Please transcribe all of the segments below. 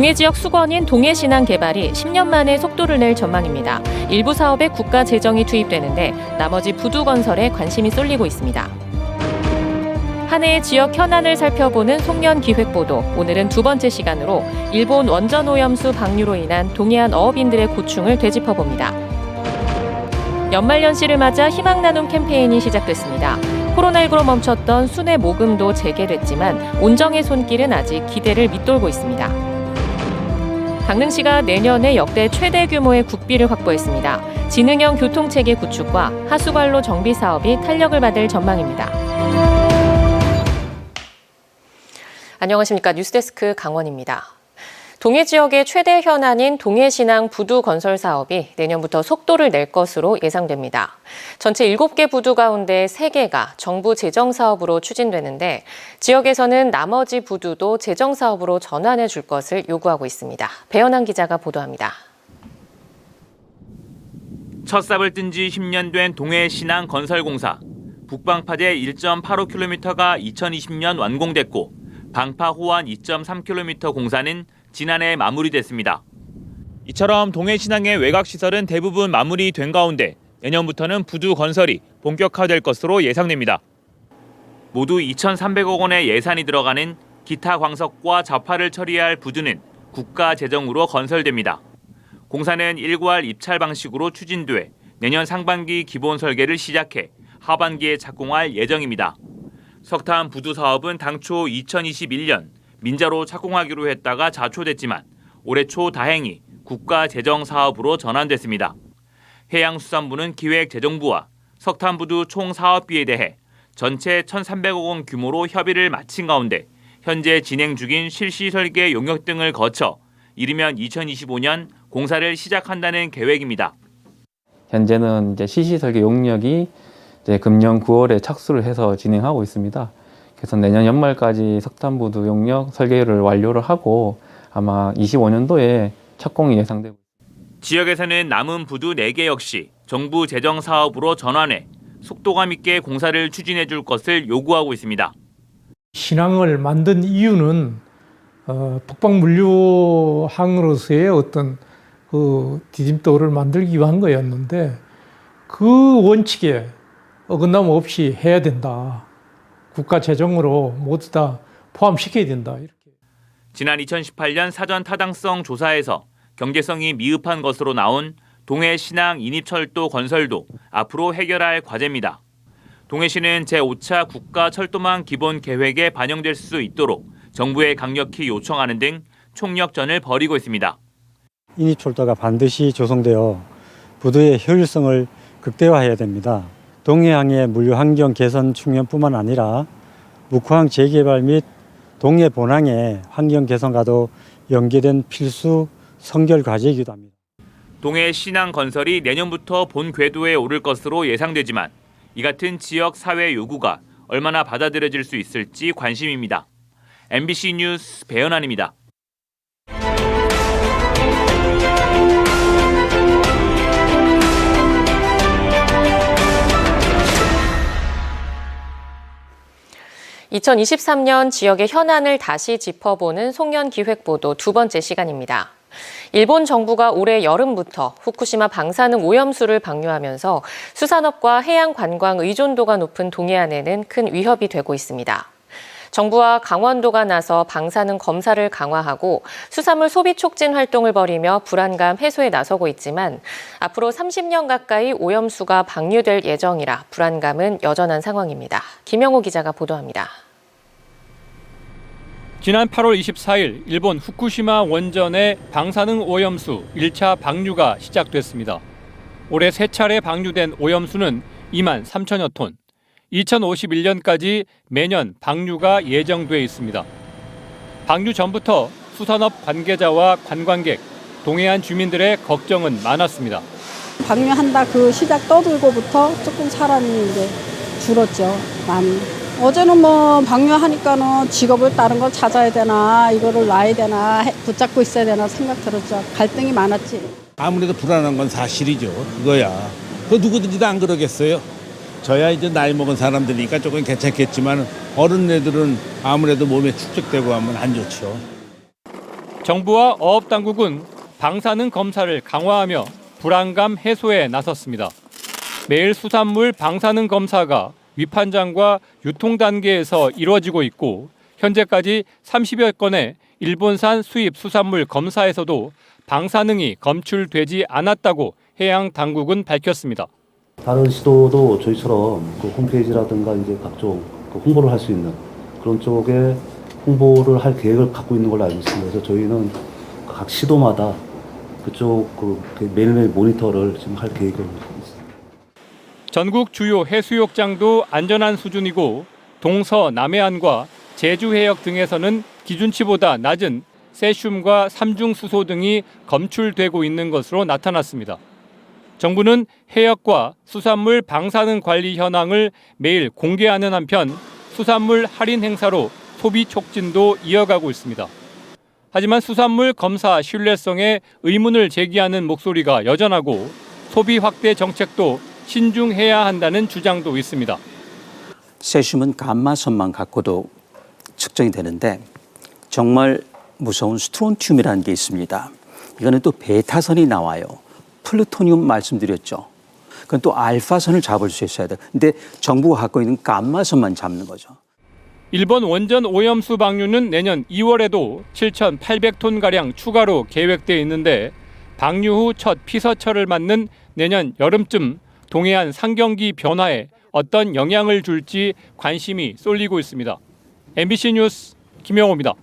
동해 지역 수건인 동해신항 개발이 10년 만에 속도를 낼 전망입니다. 일부 사업에 국가 재정이 투입되는데 나머지 부두 건설에 관심이 쏠리고 있습니다. 한 해의 지역 현안을 살펴보는 송년 기획보도. 오늘은 두 번째 시간으로 일본 원전 오염수 방류로 인한 동해안 어업인들의 고충을 되짚어봅니다. 연말연시를 맞아 희망 나눔 캠페인이 시작됐습니다. 코로나19로 멈췄던 순회 모금도 재개됐지만 온정의 손길은 아직 기대를 밑돌고 있습니다. 강릉시가 내년에 역대 최대 규모의 국비를 확보했습니다. 지능형 교통체계 구축과 하수관로 정비 사업이 탄력을 받을 전망입니다. 안녕하십니까. 뉴스데스크 강원입니다. 동해 지역의 최대 현안인 동해신항 부두 건설 사업이 내년부터 속도를 낼 것으로 예상됩니다. 전체 7개 부두 가운데 3개가 정부 재정 사업으로 추진되는데 지역에서는 나머지 부두도 재정 사업으로 전환해 줄 것을 요구하고 있습니다. 배현한 기자가 보도합니다. 첫 삽을 뜬 지 10년 된 동해신항 건설공사. 북방파제 1.85km가 2020년 완공됐고 방파 호환 2.3km 공사는 지난해 마무리됐습니다. 이처럼 동해신항의 외곽시설은 대부분 마무리된 가운데 내년부터는 부두 건설이 본격화될 것으로 예상됩니다. 모두 2,300억 원의 예산이 들어가는 기타 광석과 자파를 처리할 부두는 국가 재정으로 건설됩니다. 공사는 일괄 입찰 방식으로 추진돼 내년 상반기 기본 설계를 시작해 하반기에 착공할 예정입니다. 석탄 부두 사업은 당초 2021년 민자로 착공하기로 했다가 자초됐지만 올해 초 다행히 국가 재정 사업으로 전환됐습니다. 해양수산부는 기획재정부와 석탄부두 총 사업비에 대해 전체 1,300억 원 규모로 협의를 마친 가운데 현재 진행 중인 실시 설계 용역 등을 거쳐 이르면 2025년 공사를 시작한다는 계획입니다. 현재는 실시 설계 용역이 금년 9월에 착수를 해서 진행하고 있습니다. 그래서 내년 연말까지 석탄부두 용역 설계를 완료를 하고 아마 25년도에 착공이 예상되고 있습니다. 지역에서는 남은 부두 4개 역시 정부 재정 사업으로 전환해 속도감 있게 공사를 추진해 줄 것을 요구하고 있습니다. 신항을 만든 이유는 북방물류항으로서의 어떤 디딤돌을 만들기 위한 거였는데 그 원칙에 어긋남 없이 해야 된다. 국가 재정으로 모두 다 포함시켜야 된다. 이렇게. 지난 2018년 사전 타당성 조사에서 경제성이 미흡한 것으로 나온 동해신항 인입철도 건설도 앞으로 해결할 과제입니다. 동해시는 제5차 국가철도망 기본 계획에 반영될 수 있도록 정부에 강력히 요청하는 등 총력전을 벌이고 있습니다. 인입철도가 반드시 조성되어 부두의 효율성을 극대화해야 됩니다. 동해항의 물류 환경 개선 측면뿐만 아니라 묵호항 재개발 및 동해 본항의 환경 개선과도 연계된 필수 선결 과제이기도 합니다. 동해신항 건설이 내년부터 본 궤도에 오를 것으로 예상되지만 이 같은 지역 사회 요구가 얼마나 받아들여질 수 있을지 관심입니다. MBC 뉴스 배현환입니다. (2023년) 지역의 현안을 다시 짚어보는 송년 기획보도 두 번째 시간입니다. 일본 정부가 올해 여름부터 후쿠시마 방사능 오염수를 방류하면서 수산업과 해양 관광 의존도가 높은 동해안에는 큰 위협이 되고 있습니다. 정부와 강원도가 나서 방사능 검사를 강화하고 수산물 소비 촉진 활동을 벌이며 불안감 해소에 나서고 있지만 앞으로 30년 가까이 오염수가 방류될 예정이라 불안감은 여전한 상황입니다. 김영호 기자가 보도합니다. 지난 8월 24일 일본 후쿠시마 원전의 방사능 오염수 1차 방류가 시작됐습니다. 올해 3차례 방류된 오염수는 2만 3천여 톤. 2051년까지 매년 방류가 예정돼 있습니다. 방류 전부터 수산업 관계자와 관광객, 동해안 주민들의 걱정은 많았습니다. 방류한다 그 시작 떠들고부터 조금 사람이 이제 줄었죠, 많이. 어제는 방류하니까는 직업을 다른 걸 찾아야 되나, 이거를 놔야 되나, 붙잡고 있어야 되나 생각 들었죠. 갈등이 많았지. 아무래도 불안한 건 사실이죠. 그거야. 그 누구든지도 안 그러겠어요. 저야 이제 나이 먹은 사람들이니까 조금 괜찮겠지만 어른애들은 아무래도 몸에 축적되고 하면 안 좋죠. 정부와 어업당국은 방사능 검사를 강화하며 불안감 해소에 나섰습니다. 매일 수산물 방사능 검사가 위판장과 유통 단계에서 이루어지고 있고 현재까지 30여 건의 일본산 수입 수산물 검사에서도 방사능이 검출되지 않았다고 해양 당국은 밝혔습니다. 다른 시도도 저희처럼 그 홈페이지라든가 이제 각종 그 홍보를 할 수 있는 그런 쪽에 홍보를 할 계획을 갖고 있는 걸로 알고 있습니다. 그래서 저희는 각 시도마다 그쪽 그 매일매일 모니터를 지금 할 계획을 있습니다. 전국 주요 해수욕장도 안전한 수준이고 동서 남해안과 제주 해역 등에서는 기준치보다 낮은 세슘과 삼중수소 등이 검출되고 있는 것으로 나타났습니다. 정부는 해역과 수산물 방사능 관리 현황을 매일 공개하는 한편 수산물 할인 행사로 소비 촉진도 이어가고 있습니다. 하지만 수산물 검사 신뢰성에 의문을 제기하는 목소리가 여전하고 소비 확대 정책도 신중해야 한다는 주장도 있습니다. 세슘은 감마선만 갖고도 측정이 되는데 정말 무서운 스트론튬이라는 게 있습니다. 이거는 또 베타선이 나와요. 플루토늄 말씀드렸죠. 그건 또 알파선을 잡을 수 있어야 돼요. 근데 정부가 갖고 있는 감마선만 잡는 거죠. 일본 원전 오염수 방류는 내년 2월에도 7,800톤가량 추가로 계획되어 있는데 방류 후 첫 피서철을 맞는 내년 여름쯤 동해안 상경기 변화에 어떤 영향을 줄지 관심이 쏠리고 있습니다. MBC 뉴스 김영호입니다.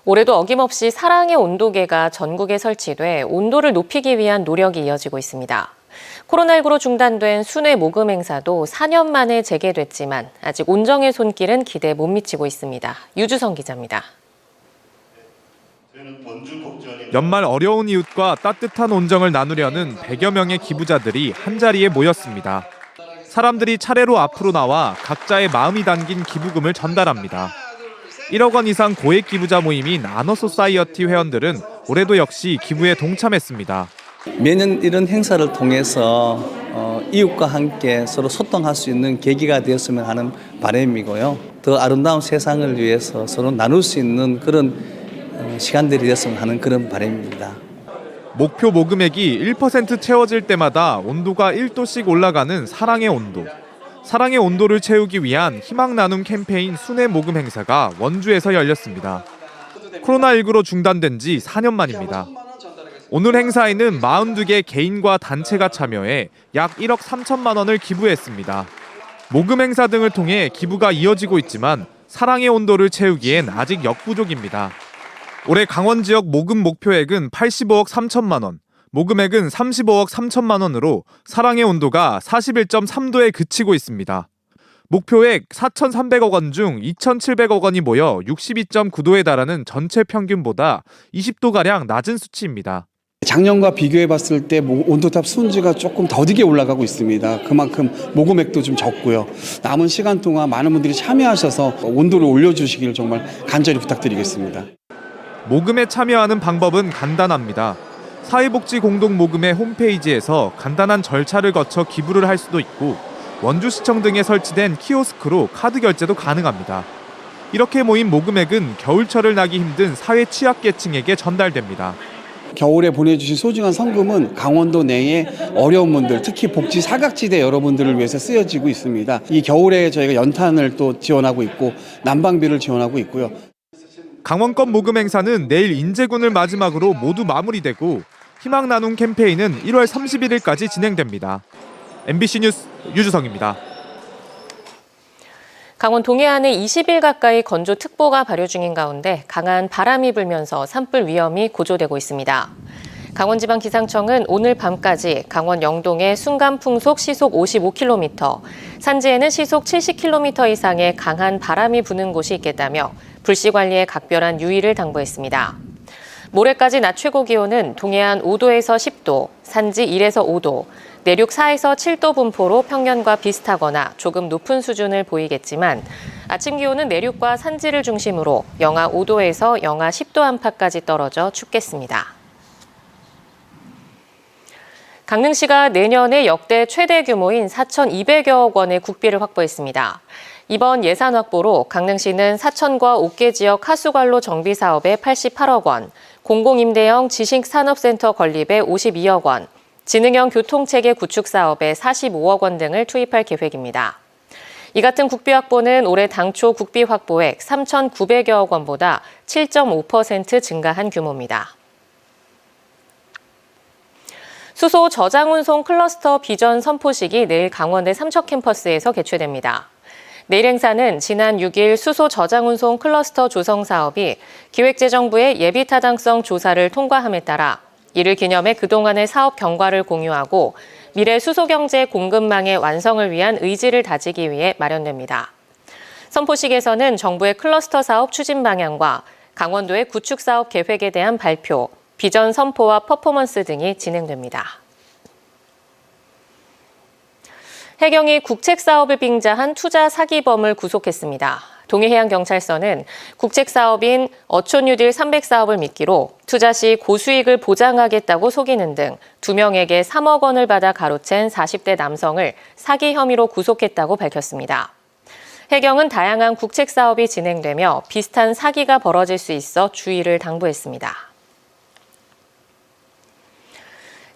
올해도 어김없이 사랑의 온도계가 전국에 설치돼 온도를 높이기 위한 노력이 이어지고 있습니다. 코로나19로 중단된 순회 모금 행사도 4년 만에 재개됐지만 아직 온정의 손길은 기대에 못 미치고 있습니다. 유주성 기자입니다. 연말 어려운 이웃과 따뜻한 온정을 나누려는 100여 명의 기부자들이 한자리에 모였습니다. 사람들이 차례로 앞으로 나와 각자의 마음이 담긴 기부금을 전달합니다. 1억 원 이상 고액 기부자 모임인 아너소사이어티 회원들은 올해도 역시 기부에 동참했습니다. 매년 이런 행사를 통해서 이웃과 함께 서로 소통할 수 있는 계기가 되었으면 하는 바람이고요. 더 아름다운 세상을 위해서 서로 나눌 수 있는 그런 시간들이 됐으면 하는 그런 바람입니다. 목표 모금액이 1% 채워질 때마다 온도가 1도씩 올라가는 사랑의 온도. 사랑의 온도를 채우기 위한 희망 나눔 캠페인 순회 모금 행사가 원주에서 열렸습니다. 코로나19로 중단된 지 4년 만입니다. 오늘 행사에는 42개 개인과 단체가 참여해 약 1억 3천만 원을 기부했습니다. 모금 행사 등을 통해 기부가 이어지고 있지만 사랑의 온도를 채우기엔 아직 역부족입니다. 올해 강원 지역 모금 목표액은 85억 3천만 원, 모금액은 35억 3천만 원으로 사랑의 온도가 41.3도에 그치고 있습니다. 목표액 4,300억 원 중 2,700억 원이 모여 62.9도에 달하는 전체 평균보다 20도가량 낮은 수치입니다. 작년과 비교해 봤을 때 온도탑 순지가 조금 더디게 올라가고 있습니다. 그만큼 모금액도 좀 적고요. 남은 시간 동안 많은 분들이 참여하셔서 온도를 올려주시길 정말 간절히 부탁드리겠습니다. 모금에 참여하는 방법은 간단합니다. 사회복지공동모금의 홈페이지에서 간단한 절차를 거쳐 기부를 할 수도 있고 원주시청 등에 설치된 키오스크로 카드 결제도 가능합니다. 이렇게 모인 모금액은 겨울철을 나기 힘든 사회 취약계층에게 전달됩니다. 겨울에 보내주신 소중한 성금은 강원도 내의 어려운 분들, 특히 복지 사각지대 여러분들을 위해서 쓰여지고 있습니다. 이 겨울에 저희가 연탄을 또 지원하고 있고 난방비를 지원하고 있고요. 강원권 모금 행사는 내일 인제군을 마지막으로 모두 마무리되고 희망 나눔 캠페인은 1월 31일까지 진행됩니다. MBC 뉴스 유주성입니다. 강원 동해안에 20일 가까이 건조특보가 발효 중인 가운데 강한 바람이 불면서 산불 위험이 고조되고 있습니다. 강원지방기상청은 오늘 밤까지 강원 영동의 순간풍속 시속 55km, 산지에는 시속 70km 이상의 강한 바람이 부는 곳이 있겠다며 불씨 관리에 각별한 유의를 당부했습니다. 모레까지 낮 최고 기온은 동해안 5도에서 10도, 산지 1에서 5도, 내륙 4에서 7도 분포로 평년과 비슷하거나 조금 높은 수준을 보이겠지만 아침 기온은 내륙과 산지를 중심으로 영하 5도에서 영하 10도 안팎까지 떨어져 춥겠습니다. 강릉시가 내년에 역대 최대 규모인 4,200여억 원의 국비를 확보했습니다. 이번 예산 확보로 강릉시는 사천과 옥계 지역 하수관로 정비 사업에 88억 원, 공공임대형 지식산업센터 건립에 52억 원, 지능형 교통체계 구축 사업에 45억 원 등을 투입할 계획입니다. 이 같은 국비 확보는 올해 당초 국비 확보액 3,900여억 원보다 7.5% 증가한 규모입니다. 수소 저장운송 클러스터 비전 선포식이 내일 강원대 삼척 캠퍼스에서 개최됩니다. 내일 행사는 지난 6일 수소 저장운송 클러스터 조성 사업이 기획재정부의 예비타당성 조사를 통과함에 따라 이를 기념해 그동안의 사업 경과를 공유하고 미래 수소경제 공급망의 완성을 위한 의지를 다지기 위해 마련됩니다. 선포식에서는 정부의 클러스터 사업 추진 방향과 강원도의 구축 사업 계획에 대한 발표, 비전 선포와 퍼포먼스 등이 진행됩니다. 해경이 국책사업을 빙자한 투자 사기범을 구속했습니다. 동해해양경찰서는 국책사업인 어촌뉴딜 300사업을 미끼로 투자 시 고수익을 보장하겠다고 속이는 등 2명에게 3억 원을 받아 가로챈 40대 남성을 사기 혐의로 구속했다고 밝혔습니다. 해경은 다양한 국책사업이 진행되며 비슷한 사기가 벌어질 수 있어 주의를 당부했습니다.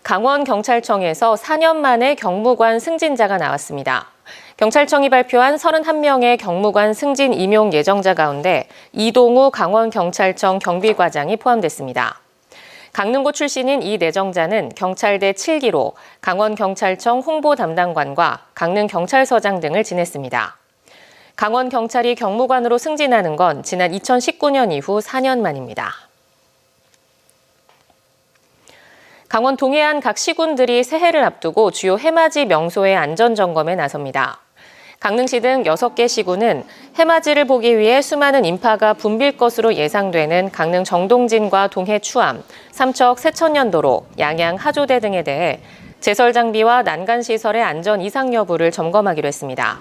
강원경찰청에서 4년 만에 경무관 승진자가 나왔습니다. 경찰청이 발표한 31명의 경무관 승진 임용 예정자 가운데 이동우 강원경찰청 경비과장이 포함됐습니다. 강릉고 출신인 이 내정자는 경찰대 7기로 강원경찰청 홍보담당관과 강릉경찰서장 등을 지냈습니다. 강원경찰이 경무관으로 승진하는 건 지난 2019년 이후 4년 만입니다. 강원 동해안 각 시군들이 새해를 앞두고 주요 해맞이 명소의 안전점검에 나섭니다. 강릉시 등 6개 시군은 해맞이를 보기 위해 수많은 인파가 붐빌 것으로 예상되는 강릉 정동진과 동해 추암, 삼척 세천년도로, 양양 하조대 등에 대해 제설 장비와 난간 시설의 안전 이상 여부를 점검하기로 했습니다.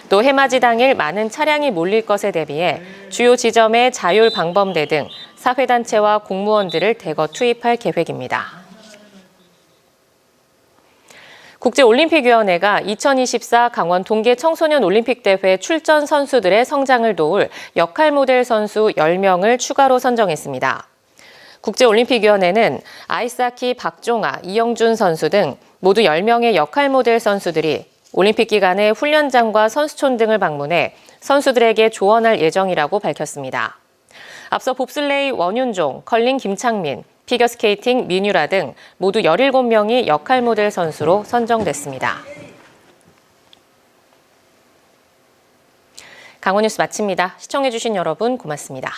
또 해맞이 당일 많은 차량이 몰릴 것에 대비해 주요 지점에 자율 방범대 등 사회단체와 공무원들을 대거 투입할 계획입니다. 국제올림픽위원회가 2024 강원 동계 청소년 올림픽대회 출전 선수들의 성장을 도울 역할 모델 선수 10명을 추가로 선정했습니다. 국제올림픽위원회는 아이스하키 박종아, 이영준 선수 등 모두 10명의 역할 모델 선수들이 올림픽 기간에 훈련장과 선수촌 등을 방문해 선수들에게 조언할 예정이라고 밝혔습니다. 앞서 봅슬레이 원윤종, 컬링 김창민, 피겨스케이팅 민유라 등 모두 17명이 역할 모델 선수로 선정됐습니다. 강원뉴스 마칩니다. 시청해주신 여러분 고맙습니다.